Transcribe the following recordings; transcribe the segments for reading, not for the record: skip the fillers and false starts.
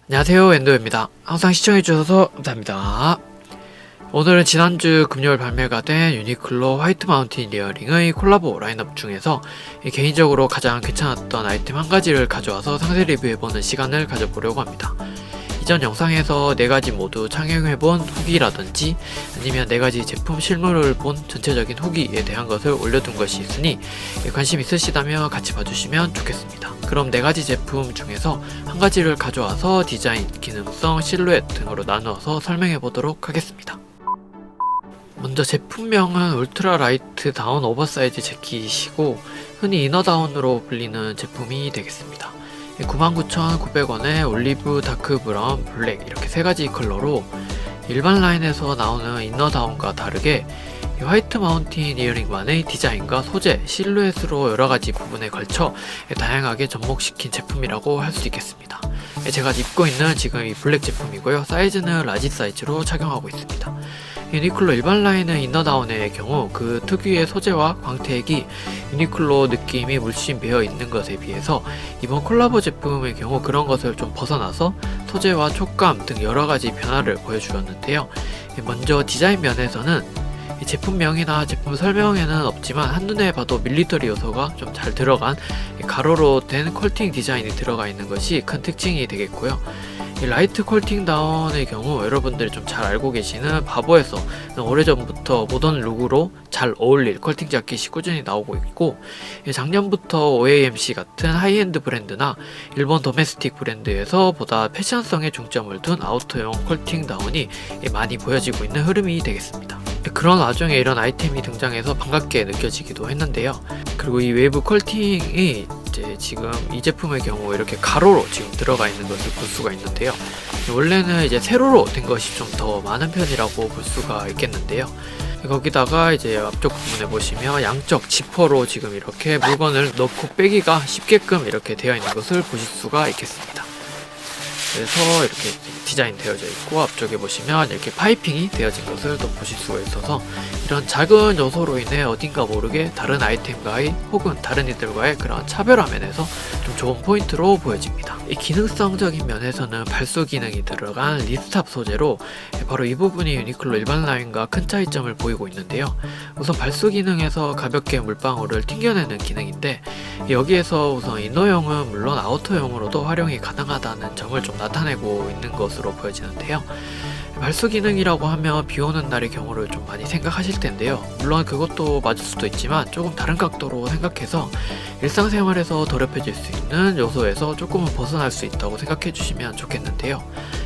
안녕하세요, 엔도입니다. 항상 시청해주셔서 감사합니다. 오늘은 지난주 금요일 발매가 된 유니클로 화이트 마운틴 이어링의 콜라보 라인업 중에서 개인적으로 가장 괜찮았던 아이템 한 가지를 가져와서 상세 리뷰해보는 시간을 가져보려고 합니다. 이전 영상에서 4가지 모두 착용해본 후기라든지 아니면 4가지 제품 실물을 본 전체적인 후기에 대한 것을 올려둔 것이 있으니 관심 있으시다면 같이 봐주시면 좋겠습니다. 그럼 4가지 제품 중에서 한 가지를 가져와서 디자인, 기능성, 실루엣 등으로 나누어서 설명해 보도록 하겠습니다. 먼저 제품명은 울트라 라이트 다운 오버사이즈 재킷이고 흔히 이너다운으로 불리는 제품이 되겠습니다. 99,900원에 올리브, 다크 브라운, 블랙 이렇게 3가지 컬러로 일반 라인에서 나오는 이너다운과 다르게 화이트 마운틴 이어링만의 디자인과 소재, 실루엣으로 여러가지 부분에 걸쳐 다양하게 접목시킨 제품이라고 할 수 있겠습니다. 제가 입고 있는 지금 이 블랙 제품이고요. 사이즈는 라지 사이즈로 착용하고 있습니다. 유니클로 일반 라인의 이너다운의 경우 그 특유의 소재와 광택이 유니클로 느낌이 물씬 배어 있는 것에 비해서 이번 콜라보 제품의 경우 그런 것을 좀 벗어나서 소재와 촉감 등 여러가지 변화를 보여주었는데요. 먼저 디자인 면에서는 제품명이나 제품 설명에는 없지만 한눈에 봐도 밀리터리 요소가 좀 잘 들어간 가로로 된 컬팅 디자인이 들어가 있는 것이 큰 특징이 되겠고요. 이 라이트 컬팅 다운의 경우 여러분들이 좀 잘 알고 계시는 바보에서 오래전부터 모던 룩으로 잘 어울릴 컬팅 자켓이 꾸준히 나오고 있고, 작년부터 OAMC 같은 하이엔드 브랜드나 일본 도메스틱 브랜드에서 보다 패션성에 중점을 둔 아우터용 컬팅 다운이 많이 보여지고 있는 흐름이 되겠습니다. 그런 와중에 이런 아이템이 등장해서 반갑게 느껴지기도 했는데요. 그리고 이 웨이브 컬팅이 이제 지금 이 제품의 경우 이렇게 가로로 지금 들어가 있는 것을 볼 수가 있는데요. 원래는 이제 세로로 된 것이 좀 더 많은 편이라고 볼 수가 있겠는데요. 거기다가 이제 앞쪽 부분에 보시면 양쪽 지퍼로 지금 이렇게 물건을 넣고 빼기가 쉽게끔 이렇게 되어 있는 것을 보실 수가 있겠습니다. 그래서 이렇게 디자인 되어져 있고 앞쪽에 보시면 이렇게 파이핑이 되어진 것을 또 보실 수가 있어서 이런 작은 요소로 인해 어딘가 모르게 다른 아이템과의 혹은 다른 이들과의 그런 차별화 면에서 좀 좋은 포인트로 보여집니다. 이 기능성적인 면에서는 발수 기능이 들어간 리스탑 소재로 바로 이 부분이 유니클로 일반 라인과 큰 차이점을 보이고 있는데요. 우선 발수 기능에서 가볍게 물방울을 튕겨내는 기능인데 여기에서 우선 이너용은 물론 아우터용으로도 활용이 가능하다는 점을 좀 나타내고 있는 것으로 보여지는데요. 발수 기능이라고 하면 비 오는 날의 경우를 좀 많이 생각하실 텐데요. 물론 그것도 맞을 수도 있지만 조금 다른 각도로 생각해서 일상생활에서 더럽혀질 수 있는 요소에서 조금은 벗어날 수 있다고 생각해 주시면 좋겠는데요.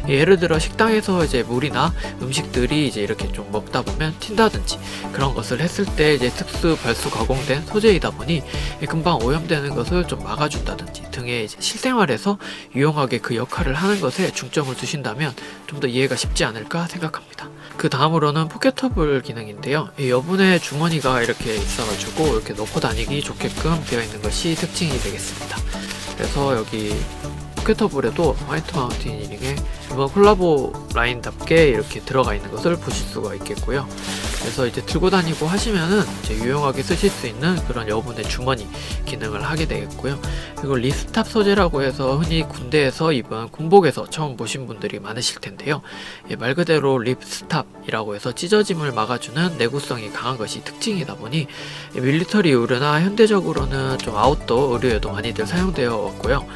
예를 들어 식당에서 이제 물이나 음식들이 이제 이렇게 좀 먹다 보면 튄다든지 그런 것을 했을 때 이제 특수 발수 가공된 소재이다 보니 금방 오염되는 것을 좀 막아준다든지 등의 이제 실생활에서 유용하게 그 역할을 하는 것에 중점을 두신다면 좀 더 이해가 쉽지 않을까 생각합니다. 그 다음으로는 포켓터블 기능인데요. 이 여분의 주머니가 이렇게 있어가지고 이렇게 넣고 다니기 좋게끔 되어 있는 것이 특징이 되겠습니다. 그래서 여기 포켓터블에도 화이트 마운틴 이링에 이번 콜라보 라인답게 이렇게 들어가 있는 것을 보실 수가 있겠고요. 그래서 이제 들고 다니고 하시면은 이제 유용하게 쓰실 수 있는 그런 여분의 주머니 기능을 하게 되겠고요. 그리고 리스탑 소재라고 해서 흔히 군대에서 입은 군복에서 처음 보신 분들이 많으실 텐데요. 말 그대로 립스탑이라고 해서 찢어짐을 막아주는 내구성이 강한 것이 특징이다 보니 밀리터리 의류나 현대적으로는 좀 아웃도어 의류에도 많이들 사용되어 왔고요.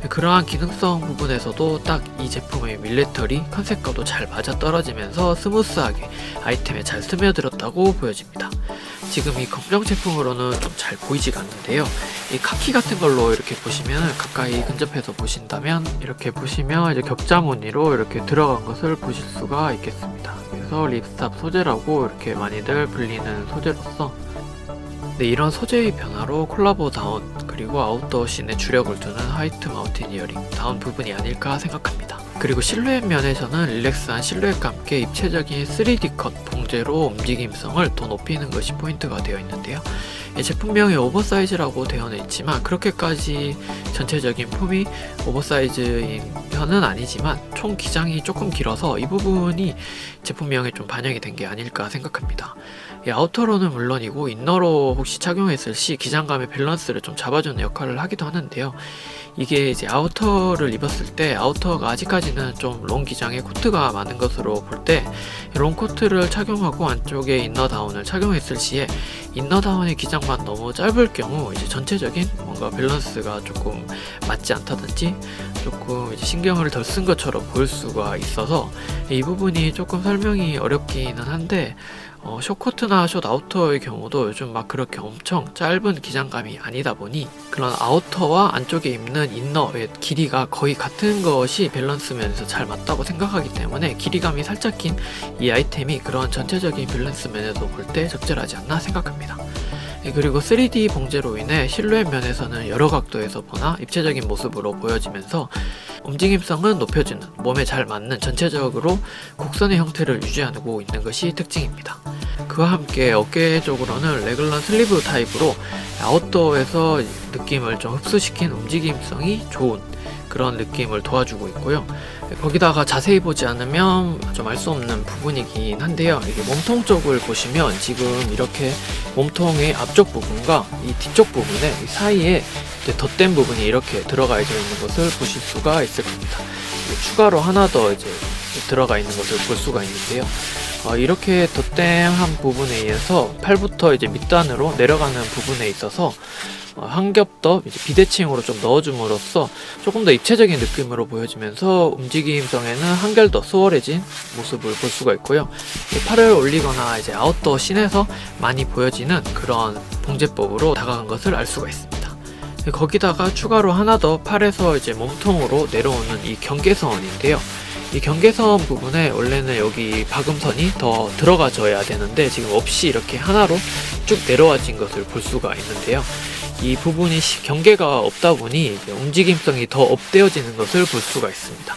그러한 기능성 부분에서도 딱 이 제품의 밀리터리 컨셉과도 잘 맞아떨어지면서 스무스하게 아이템에 잘 스며들었다고 보여집니다. 지금 이 검정 제품으로는 좀 잘 보이지가 않는데요. 이 카키 같은 걸로 이렇게 보시면 가까이 근접해서 보신다면 이렇게 보시면 이제 격자 무늬로 이렇게 들어간 것을 보실 수가 있겠습니다. 그래서 립스탑 소재라고 이렇게 많이들 불리는 소재로서 이런 소재의 변화로 콜라보 다운 그리고 아웃도어 씬에 주력을 두는 화이트 마운틴 이어링 다운 부분이 아닐까 생각합니다. 그리고 실루엣 면에서는 릴렉스한 실루엣과 함께 입체적인 3D 컷 봉제로 움직임성을 더 높이는 것이 포인트가 되어 있는데요. 제품명이 오버사이즈라고 되어 있지만 그렇게까지 전체적인 폼이 오버사이즈인 편은 아니지만 총 기장이 조금 길어서 이 부분이 제품명에 좀 반영이 된 게 아닐까 생각합니다. 아우터로는 물론이고 인너로 혹시 착용했을 시 기장감의 밸런스를 좀 잡아주는 역할을 하기도 하는데요. 이게 이제 아우터를 입었을 때 아우터가 아직까지는 좀 롱 기장에 코트가 많은 것으로 볼 때 롱 코트를 착용하고 안쪽에 이너다운을 착용했을 시에 이너다운의 기장만 너무 짧을 경우 이제 전체적인 뭔가 밸런스가 조금 맞지 않다든지 조금 이제 신경을 덜 쓴 것처럼 보일 수가 있어서 이 부분이 조금 설명이 어렵기는 한데 숏코트나 숏아우터의 경우도 요즘 막 그렇게 엄청 짧은 기장감이 아니다 보니 그런 아우터와 안쪽에 입는 이너의 길이가 거의 같은 것이 밸런스 면에서 잘 맞다고 생각하기 때문에 길이감이 살짝 긴 이 아이템이 그런 전체적인 밸런스 면에서 볼 때 적절하지 않나 생각합니다. 그리고 3D 봉제로 인해 실루엣 면에서는 여러 각도에서 보나 입체적인 모습으로 보여지면서 움직임성은 높여주는 몸에 잘 맞는 전체적으로 곡선의 형태를 유지하고 있는 것이 특징입니다. 그와 함께 어깨 쪽으로는 레글런 슬리브 타입으로 아웃도어에서 느낌을 좀 흡수시킨 움직임성이 좋은 그런 느낌을 도와주고 있고요. 거기다가 자세히 보지 않으면 좀 알 수 없는 부분이긴 한데요. 이게 몸통 쪽을 보시면 지금 이렇게 몸통의 앞쪽 부분과 이 뒤쪽 부분의 사이에 덧댄 부분이 이렇게 들어가 있는 것을 보실 수가 있을 겁니다. 추가로 하나 더 이제 들어가 있는 것을 볼 수가 있는데요. 이렇게 덧댄한 부분에 의해서 팔부터 이제 밑단으로 내려가는 부분에 있어서 한 겹 더 비대칭으로 좀 넣어줌으로써 조금 더 입체적인 느낌으로 보여지면서 움직임성에는 한결 더 수월해진 모습을 볼 수가 있고요. 팔을 올리거나 이제 아웃도어 씬에서 많이 보여지는 그런 봉제법으로 다가간 것을 알 수가 있습니다. 거기다가 추가로 하나 더 팔에서 이제 몸통으로 내려오는 이 경계선인데요. 이 경계선 부분에 원래는 여기 박음선이 더 들어가줘야 되는데 지금 없이 이렇게 하나로 쭉 내려와진 것을 볼 수가 있는데요. 이 부분이 경계가 없다 보니 움직임성이 더 업되어지는 것을 볼 수가 있습니다.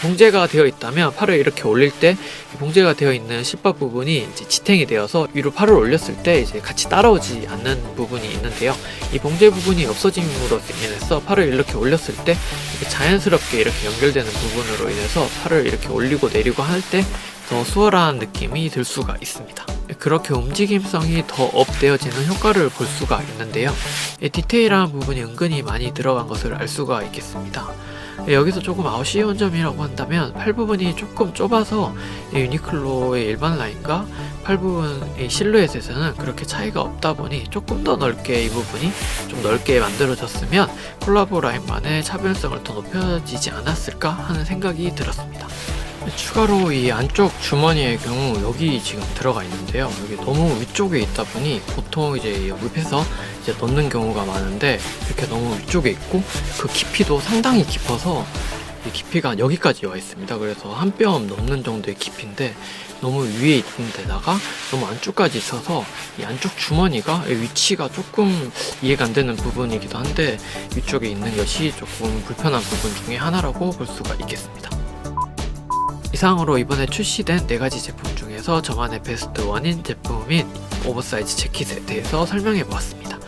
봉제가 되어 있다면 팔을 이렇게 올릴 때 봉제가 되어 있는 실밥 부분이 이제 지탱이 되어서 위로 팔을 올렸을 때 이제 같이 따라오지 않는 부분이 있는데요. 이 봉제 부분이 없어짐으로 인해서 팔을 이렇게 올렸을 때 자연스럽게 이렇게 연결되는 부분으로 인해서 팔을 이렇게 올리고 내리고 할 때 더 수월한 느낌이 들 수가 있습니다. 그렇게 움직임성이 더 업되어지는 효과를 볼 수가 있는데요. 디테일한 부분이 은근히 많이 들어간 것을 알 수가 있겠습니다. 여기서 조금 아쉬운 점이라고 한다면 팔 부분이 조금 좁아서 유니클로의 일반 라인과 팔 부분의 실루엣에서는 그렇게 차이가 없다 보니 조금 더 넓게 이 부분이 좀 넓게 만들어졌으면 콜라보 라인만의 차별성을 더 높여지지 않았을까 하는 생각이 들었습니다. 추가로 이 안쪽 주머니의 경우 여기 지금 들어가 있는데요. 여기 너무 위쪽에 있다 보니 보통 이제 옆에서 이제 넣는 경우가 많은데 이렇게 너무 위쪽에 있고 그 깊이도 상당히 깊어서 이 깊이가 여기까지 와 있습니다. 그래서 한 뼘 넘는 정도의 깊이인데 너무 위에 있는 데다가 너무 안쪽까지 있어서 이 안쪽 주머니가 위치가 조금 이해가 안 되는 부분이기도 한데 위쪽에 있는 것이 조금 불편한 부분 중에 하나라고 볼 수가 있겠습니다. 이상으로 이번에 출시된 4가지 제품 중에서 저만의 베스트 1인 제품인 오버사이즈 재킷에 대해서 설명해 보았습니다.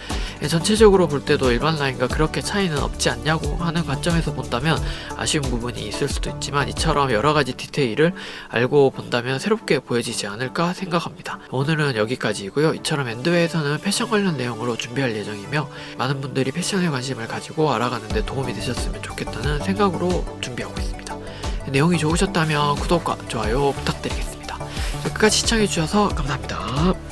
전체적으로 볼 때도 일반 라인과 그렇게 차이는 없지 않냐고 하는 관점에서 본다면 아쉬운 부분이 있을 수도 있지만 이처럼 여러가지 디테일을 알고 본다면 새롭게 보여지지 않을까 생각합니다. 오늘은 여기까지이고요. 이처럼 엔드웨에서는 패션 관련 내용으로 준비할 예정이며 많은 분들이 패션에 관심을 가지고 알아가는 데 도움이 되셨으면 좋겠다는 생각으로 준비하고 있습니다. 내용이 좋으셨다면 구독과 좋아요 부탁드리겠습니다. 끝까지 시청해주셔서 감사합니다.